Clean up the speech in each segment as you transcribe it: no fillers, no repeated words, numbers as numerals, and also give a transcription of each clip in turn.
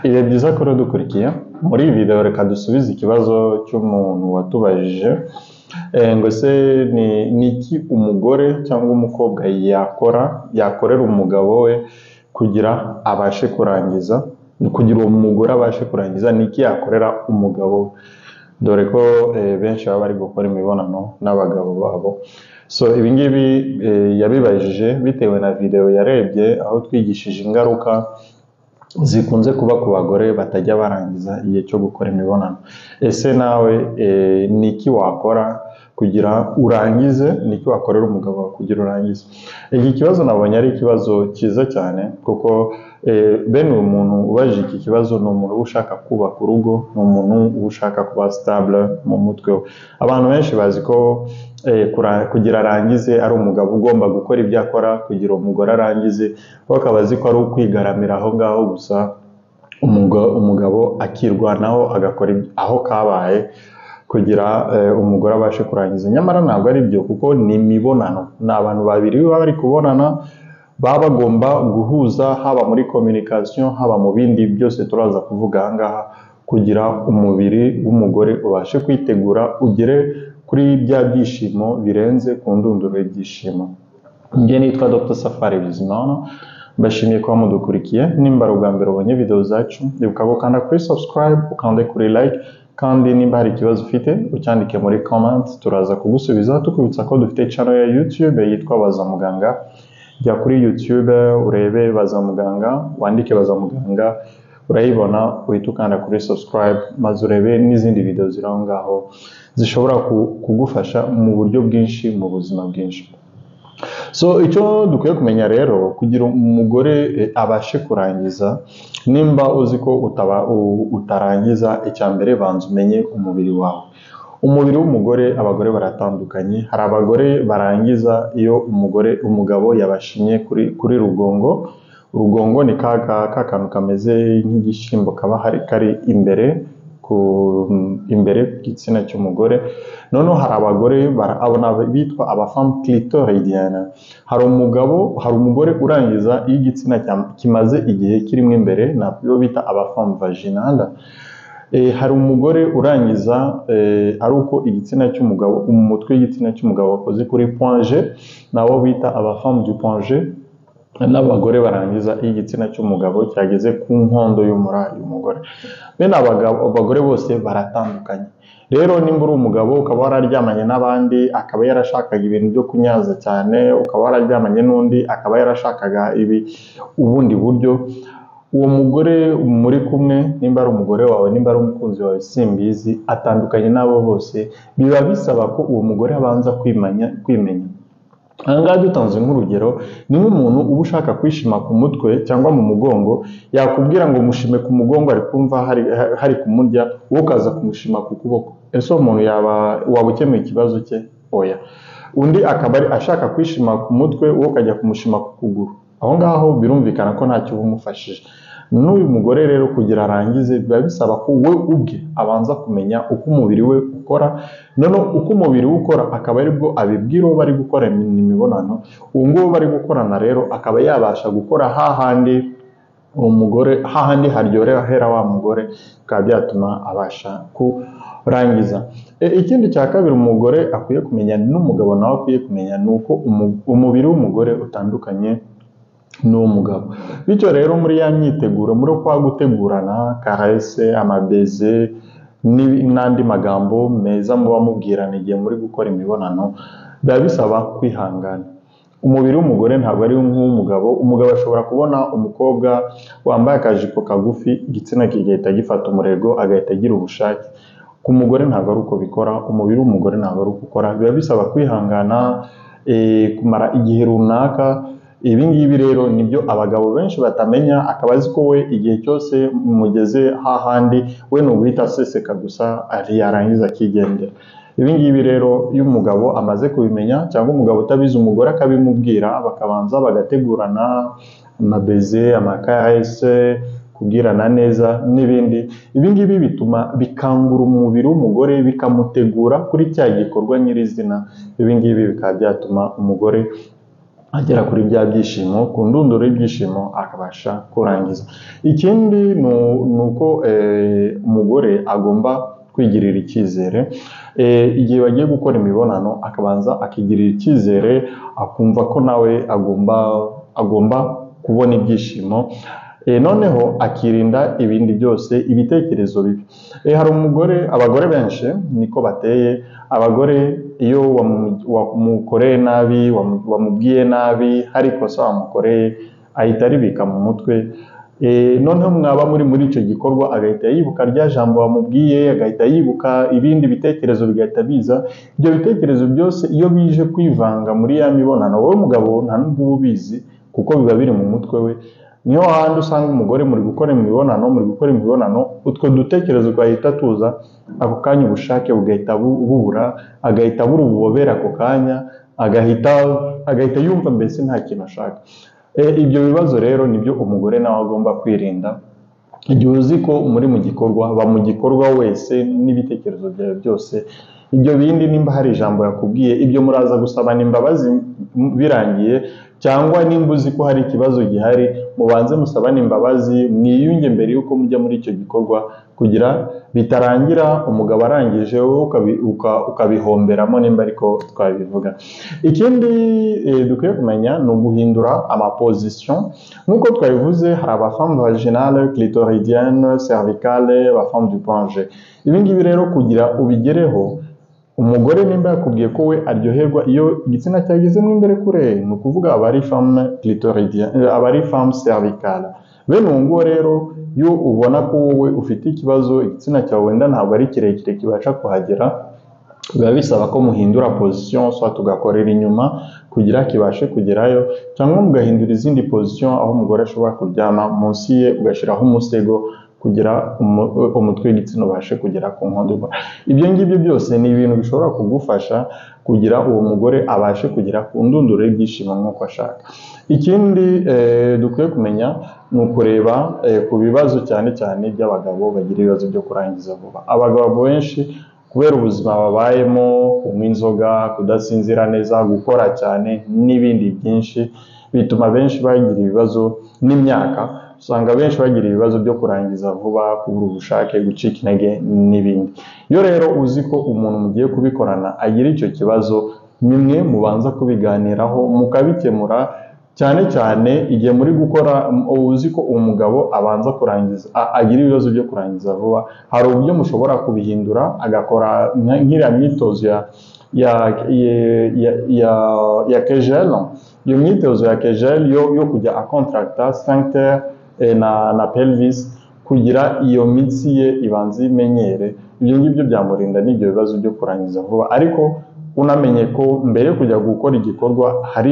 Ibihe byiza kuri dukurikiye muri iyi video reka dusubize ikibazo cy'umuntu watubajije ngo se ni iki umugore cyangwa umukobwa yakorera umugabo we kugira abashe kurangiza, kugira uwo mugore abashe kurangiza, ni iki yakorera umugabo we, dore ko benshi baba bari gukora imibonano n'abagabo babo. So ibingibi yabibajije bitewe na video yarebye aho twigishije ingaruka zikunze kuba ku bagore batajya barangiza igihe cyo gukora imibonano. Ese nawe ni iki wakora kugira urangize? Ni iki wakorera umugabo kugira urangize? Iki kibazo nabonye ari ikibazo cyiza cyane, kuko bene uyu muntu ubajije iki kibazo ni umuntu uba ushaka kubaka urugo, ni umuntu uba ushaka kuba stable mu mutwe we. Abantu benshi bazi ko kugira arangize ari umugabo ugomba gukora ibyo akora kugira umugore arangize, bakaba bazi ko ari ukwigaramira aho ngaho gusa umugabo akirwanaho agakora aho kabaye kugira umugore abashe kurangiza. Nyamara ntabwo ari byo, kuko ni imibonano, ni abantu babiri baba bari kubonana, baba bagomba guhuza, haba muri communication, haba mu bindi byose turaza kuvuga aha ngaha, kugira umubiri w'umugore ubashe kwitegura ugere kuri bya byishimo birenze ku ndunduro y'ibyishimo. Njye nitwa Dr. Safari Bizimana, mbashimiye kuba mudukurikiye. Nimba ari ubwa mbere ubonye video zacu, ibuka gukanda kuri subscribe, ukande kuri like, kandi nimba hari ikibazo ufite ucyandike muri comment, turaza kugusubiza. Tukwibutsa ko dufite channel ya YouTube yitwa Baza Muganga. Jya kuri YouTube urebe Baza Muganga, wandike Baza Muganga, urayibona, uhita ukanda kuri subscribe, maze urebe n'izindi video ziri aho ngaho zishobora kugufasha mu buryo bwinshi mu buzima bwinshi. So icyo dukwiye kumenya rero kugira umugore abashe kurangiza, nimba uzi ko utarangiza, icya mbere banza umenye umubiri wawe. Umubiri w'umugore, abagore baratandukanye. Hari abagore barangiza iyo umugabo yabashimye kuri rugongo. Urugongo ni ka kantu kameze nk'igishyimbo kaba kari imbere ku gitsina cy'umugore. Noneho hari abagore bitwa abafemme clitoridienne. Hari umugore urangiza iyo igitsina kimaze igihe kirimo imbere, nabyo bita abafemme vaginale. Hari umugore urangiza ari uko igitsina cy'umugabo, umutwe w'igitsina cy'umugabo wakoze kuri point G, nabo bita abafemme du point G. N'abagore barangiza iyo igitsina cy'umugabo cyageze ku nkondo y'umura y'umugore. Bene abagore bose baratandukanye. Rero nimba uri umugabo ukaba wararyamanye n'abandi, akaba yarashakaga ibintu byo kunyaza cyane, ukaba wararyamanye n'undi akaba yarashakaga ubundi buryo, uwo mugore muri kumwe, nimba ari umugore wawe, nimba ari umukunzi wawe, simbizi, atandukanye n'abo bose. Biba bisaba ko uwo mugore abanza kwimenya. Ahangaha dutanze nk'urugero, ni nk'umuntu uba ushaka kwishima ku mutwe cyangwa mu mugongo, yakubwira ngo mushime ku mugongo, ari kumva hari kumurya, wowe ukaza kumushima ku kuboko. Ese uwo muntu waba ukemuye ikibazo cye? Oya. Undi akaba ashaka kwishima ku mutwe, wowe ukajya kumushima ku kuguru. Aho ngaho birumvikana ko ntacyo uba umufashije. N'uyu mugore rero kugira arangize, biba bisaba ko we ubwe abanza kumenya uko umubiri we ukora. Noneho uko umubiri we ukora akaba aribwo abibwira uwo bari gukora imibonano. Uwo nguwo bari gukorana rero akaba yabasha gukora hahandi uwo mugore, hahandi haryohera wa mugore, bikaba byatuma abasha kurangiza. Ikindi cya kabiri umugore akwiye kumenya, n'umugabo nawe akwiye kumenya, ni uko umubiri w'umugore utandukanye n'umugabo. Bityo rero muri ya myiteguro, muri kwa gutegurana, caresse, amabeze n'andi magambo meza muba mubwirana igihe muri gukora imibonano, biba bisaba kwihangana. Umubiri w'umugore ntabwo ari nk'uw'umugabo. Umugabo ashobora kubona umukobwa wambaye akajipo kagufi, igitsina kigahita gifata umurego, agahita agira ubushake. Ku mugore ntabwo ari uko bikora. Umubiri w'umugore ntabwo ari uko ukora. Biba bisaba kwihangana, kumara igihe runaka. Ibi ngibi rero nibyo abagabo benshi batamenya, akaba azi ko we igihe cyose mugeze hahandi, we ni uguhita aseseka gusa, yarangiza akigendera. Ibi ngibi rero iyo umugabo amaze kubimenya, cyangwa umugabo utabizi umugore akabimubwira, bakabanza bagategurana amabeze, amakarese, kubwirana neza n'ibindi. Ibi ngibi bituma bikangura umubiri w'umugore, bikamutegura kuri cya gikorwa nyirizina. Ibi ngibi bikaba byatuma umugore agera kuri bya byishimo, ku ndunduro y'ibyishimo akabasha kurangiza. Ikindi ni uko umugore agomba kwigirira icyizere igihe bagiye gukora imibonano, akabanza akigirira icyizere, akumva ko nawe agomba kubona ibyishimo, noneho akirinda ibindi byose, ibitekerezo bibi. Hari abagore benshi niko bateye. Abagore iyo wamukoreye nabi, wamubwiye nabi, hari ikosa wamukoreye, ahita aribika mu mutwe, noneho mwaba muri icyo gikorwa agahita yibuka rya jambo wamubwiye, agahita yibuka ibindi bitekerezo bigahita biza. Ibyo bitekerezo byose iyo bije kwivanga muri ya mibonano, wowe mugabo nta nubwo uba ubizi kuko biba biri mu mutwe we. Niyo handi usanga umugore muri gukora imibonano, utwo dutekerezo twahita tuza, ako kanya ubushake bugahita bubura, agahita abura ububobere ako kanya, agahita yumva mbese nta kintu ashaka. Ibyo bibazo rero nibyo umugore nawe agomba kwirinda. Igihe uzi ko muri mu gikorwa, ba mu gikorwa wese n'ibitekerezo byawe byose. Ibyo bindi nimba hari ijambo yakubwiye, ibyo muraza gusabana imbabazi birangiye, cyangwa nimba uzi ko hari ikibazo gihari, mubanze musabane imbabazi, mwiyunge mbere yuko mujya muri icyo gikorwa, kugira bitarangira umugabo arangije wowe ukabihomberamo, nimba ariko twabivuga. Ikindi dukwiye kumenya ni uguhindura amapozisiyo. Nk'uko twabivuze, hari abafemme vaginale, clitoridienne, cervicale, abafemme du point G. Ibi ngibi rero kugira ubigereho, umugore nimba yakubwiye ko we aryoherwa iyo igitsina cyagezemo imbere kure, ni ukuvuga aba ari femme clitoridienne, aba ari femme cervicale. Bene uwo nguwo rero, iyo ubona ko wowe ufite ikibazo, igitsina cyawe wenda ntabwo ari kirekire kibasha kuhagera, biba bisaba ko muhindura position, so tugakorera inyuma kugira kibashe kugerayo, cyangwa mugahindura izindi position, aho umugore ashobora kuryama munsi ye, ugashyiraho umusego kugira umutwe w'igitsina ubashe kugera ku nkondo. Ibyo ngibyo byose ni ibintu bishobora kugufasha kugira uwo mugore abashe kugera ku ndunduro y'ibyishimo nk'uko ashaka. Ikindi dukwiye kumenya ni ukureba ku bibazo cyane cyane by'abagabo bagira ibibazo byo kurangiza vuba. Abagabo benshi kubera ubuzima babayemo, kunywa inzoga, kudasinzira neza, gukora cyane n'ibindi byinshi, bituma benshi bagira ibibazo n'imyaka. Usanga benshi bagira ibibazo byo kurangiza vuba, kubura ubushake, gucika intege n'ibindi. Iyo rero uzi ko umuntu mugiye kubikorana agira icyo kibazo, nimwe mubanza kubiganiraho mukabikemura, cyane cyane igihe muri gukora uzi ko umugabo abanza kurangiza, agira ibibazo byo kurangiza vuba, hari uburyo mushobora kubihindura, agakora nk'iriya myitozo ya Kegel. Iyo myitozo ya Kegel yo kujya akontracta sphincter na pelvis kugira iyo mitsi ye ibanze imenyere. Ibyo ngibyo byamurinda n'ibyo bibazo byo kurangiza vuba. Ariko unamenye ko mbere yo kujya gukora igikorwa hari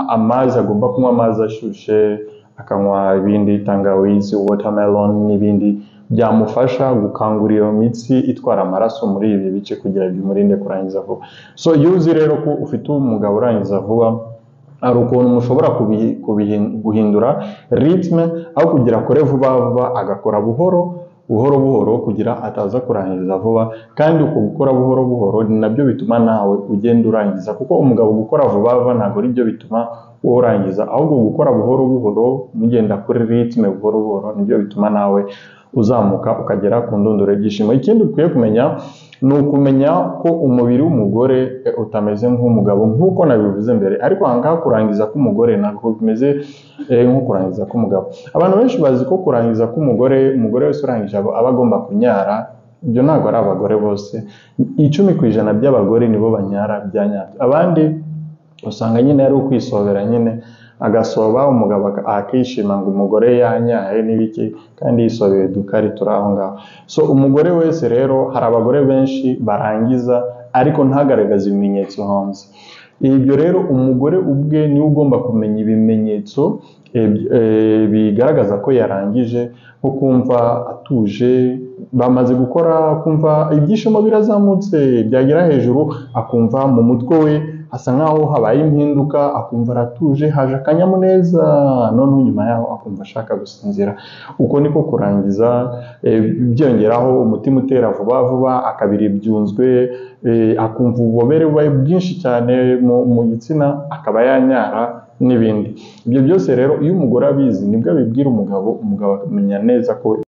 amazi, agomba kunywa amazi ashyushye, akanywa ibindi tangawizi, watermelon n'ibindi byamufasha gukangura iyo mitsi itwara amaraso muri ibi bice kugira bimurinde kurangiza vuba. So iyo uzi rero ko ufite umugabo urangiza vuba, hari ukuntu mushobora guhindura ritme, aho kugira akore vuba vuba agakora buhoro kugira ataza kurangiza vuba. Kandi uko gukora buhoro ni nabyo bituma nawe ugenda urangiza, kuko umugabo gukora vuba vuba ntabwo ari byo bituma wowe urangiza, ahubwo gukora buhoro mugenda kuri ritme buhoro nibyo bituma nawe uzamuka ukagera ku ndunduro y'ibyishimo. Ikindi ukwiye kumenya ni ukumenya ko umubiri w'umugore utameze nk'umugabo nk'uko nabivuze mbere, ariko ahangaha kurangiza k'umugore ntabwo bimeze nko kurangiza k'umugabo. Abantu benshi bazi ko kurangiza k'umugore wese urangije aba agomba kunyara. Ibyo ntabwo ari abagore bose, 10% by'abagore nibo banyara byanyabyo. Abandi usanga nyine ari ukwisobera, nyine agasoba umugabo akishima ngo umugore yanyaye n'ibiki, kandi yisobeye dukari turi aho ngaho. So umugore wese rero, hari abagore benshi barangiza ariko ntagaragaze ibimenyetso hanze. Ibyo rero umugore ubwe niwe ugomba kumenya ibimenyetso bigaragaza ko yarangije, nko kumva atuje, bamaze gukora kumva ibyishimo birazamutse byagera hejuru, akumva mu mutwe we asa nkaho habaye impinduka, akumva aratuje, haje akanyamuneza, none nyuma yaho akumva ashaka gusinzira. Uko niko kurangiza. Byongeraho umutima utera vuba, akabiri byunzwe, akumva ububobere bubaye bwinshi cyane mu gitsina, akaba yanyara n'ibindi. Ibyo byose rero iyo umugore abizi nibwo abibwira umugabo, umugabo akamenya neza ko